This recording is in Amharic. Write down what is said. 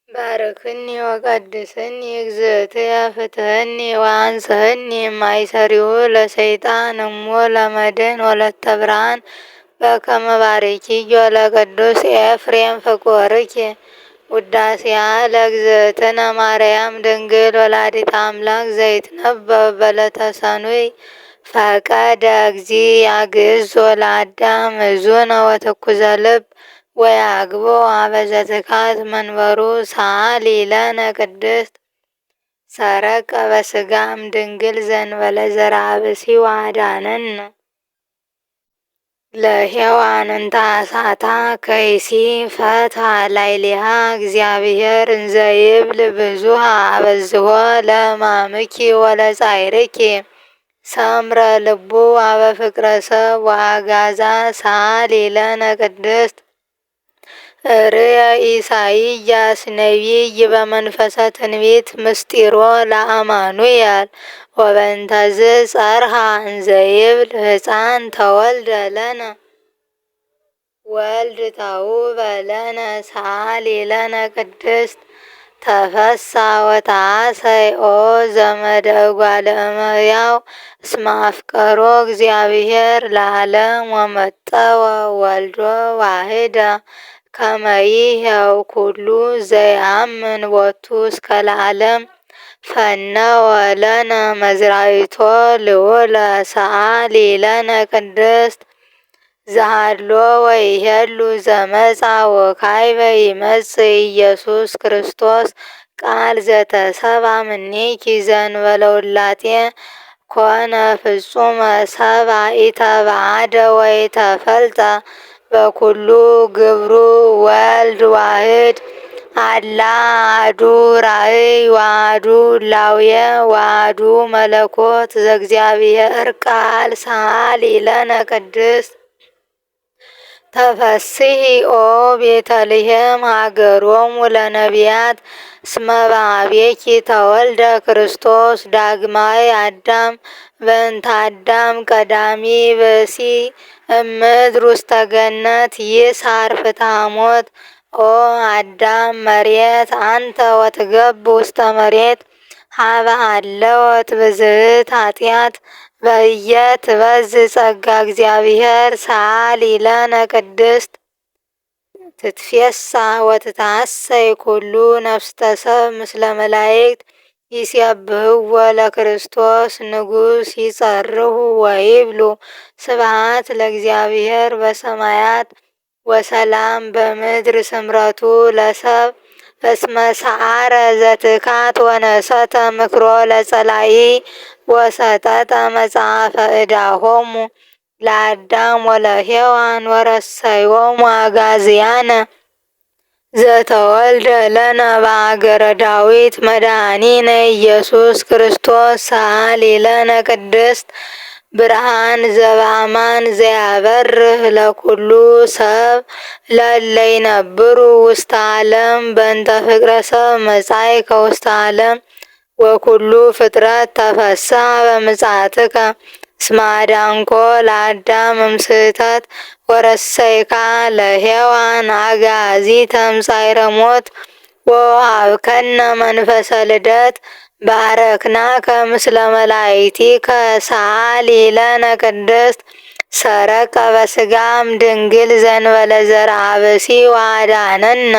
ባርክኒ ወቀድስኒ እግዝእትየ ፍትሐኒ ወአንጽሕኒ እማይሰሪው ለሰይጣን እሞ ለመድኅን ወለተ ብርሃን በከመ ባርኪዮ ለቅዱስ ኤፍሬም ፍቁርኪ። ውዳሴሃ ለእግዝእትነ ማርያም ድንግል ወላዲተ አምላክ ዘይትነበብ በዕለተ ሰኑይ ፈቀደ እግዚእ ያግዕዞ ለአዳም እዙነ ወትኩዘ ልብ ወያግቦ አበዘትካት መንበሩ ሰአሊ ለነ ቅድስት። ሰረቀ በስጋም ድንግል ዘንበለ ዘርአ ብእሲ ወአዳነነ ለሔዋን እንተ አሳታ ከይሲ ፈትሐ ላዕሌሃ እግዚአብሔር እንዘ ይብል ብዙኃ አበዝሖ ለሕማምኪ ወለጻዕርኪ። ሰምረ ልቡ አበ ፍቅረ ሰብ ወአግዓዛ ሰአሊ ለነ ቅድስት። ርእየ ኢሳይያስ ነቢይ በመንፈሰ ትንቢት ምስጢሮ ለአማኑኤል ወበእንተዝ ጸርሐ እንዘ ይብል ሕፃን ተወልደ ለነ ወልድ ተውህበ ለነ ሰአሊ ለነ ቅድስት። ተፈሳ ወተአሰይ ኦ ዘመደ እጓለ እመሕያው እስመ አፍቀሮ እግዚአብሔር ለዓለም ወመጠወ ወልዶ ዋሕደ ከመ ይሕየው ኩሉ ዘየአምን ቦቱ እስከ ለዓለም። ፈነወ ለነ መዝራዕቶ ልዑለ ሰአሊ ለነ ቅድስት። ዘሃሎ ወይሄሉ ዘመጻ ወካዕበ ይመጽእ ኢየሱስ ክርስቶስ ቃል ዘተሰብአ እምኔኪ ዘእንበለ ውላጤ ኮነ ፍጹመ ሰብአ ኢተባአደ ወኢተፈልጠ በኩሉ ግብሩ ወልድ ዋሕድ አላ አሐዱ ራእይ ወአሐዱ እላዌ ወአሐዱ መለኮት ዘእግዚአብሔር ቃል ሰአሊ ለነ ቅድስት። ተፈሥሒ ኦ ቤተልሔም ሀገሮሙ ለነቢያት እስመ በኀቤኪ ተወልደ ክርስቶስ ዳግማይ አዳም በእንተ አዳም ቀዳሚ ብእሲ እምድር ውስተ ገነት ይስሐር ፍትሐ ሞት። ኦ አዳም መሬት አንተ ወትገብ ውስተ መሬት ሀበ ሀለወት ብዝህት ኃጢአት በኢየትበዝሕ ጸጋ እግዚአብሔር ሰአሊ ለነ ቅድስት። ትትፌሳህ ወትትሐሰይ ኩሉ ነፍስተ ሰብ ምስለ መላእክት ይሴብሕዎ ለክርስቶስ ንጉሥ ይጸርሑ ወይብሉ ስብሐት ለእግዚአብሔር በሰማያት ወሰላም በምድር ስምረቱ ለሰብ። እስመ ሰዓረ ዘትካት ወነሰተ ምክሮ ለጸላኢ ወሰጠጠ መጽሐፈ ዕዳሆሙ ለአዳም ወለሔዋን ወረሰዮሙ አጋዝያነ። ዘተወልደ ለነ በአገረ ዳዊት መድኃኒነ ኢየሱስ ክርስቶስ ሰአሊ ለነ ቅድስት። ብርሃን ዘበአማን ዘያበርህ ለኩሉ ሰብ ለእለ ይነብሩ ውስተ ዓለም በእንተ ፍቅረ ሰብ መጻእከ ውስተ ዓለም። ወኩሉ ፍጥረት ተፈስሐ በምጽአትከ እስመ አዳንኮ ለአዳም እምስሕተት ወረሰይካ ለሔዋን አግዓዚተ እምጻዕረ ሞት። ወወሀብከነ መንፈሰ ልደት ባረክናከ ምስለ መላእክቲከ ሰአሊ ለነ ቅድስት። ሰረቀ በስጋም ድንግል ዘእንበለ ዘርአ ብእሲ ወአዳነነ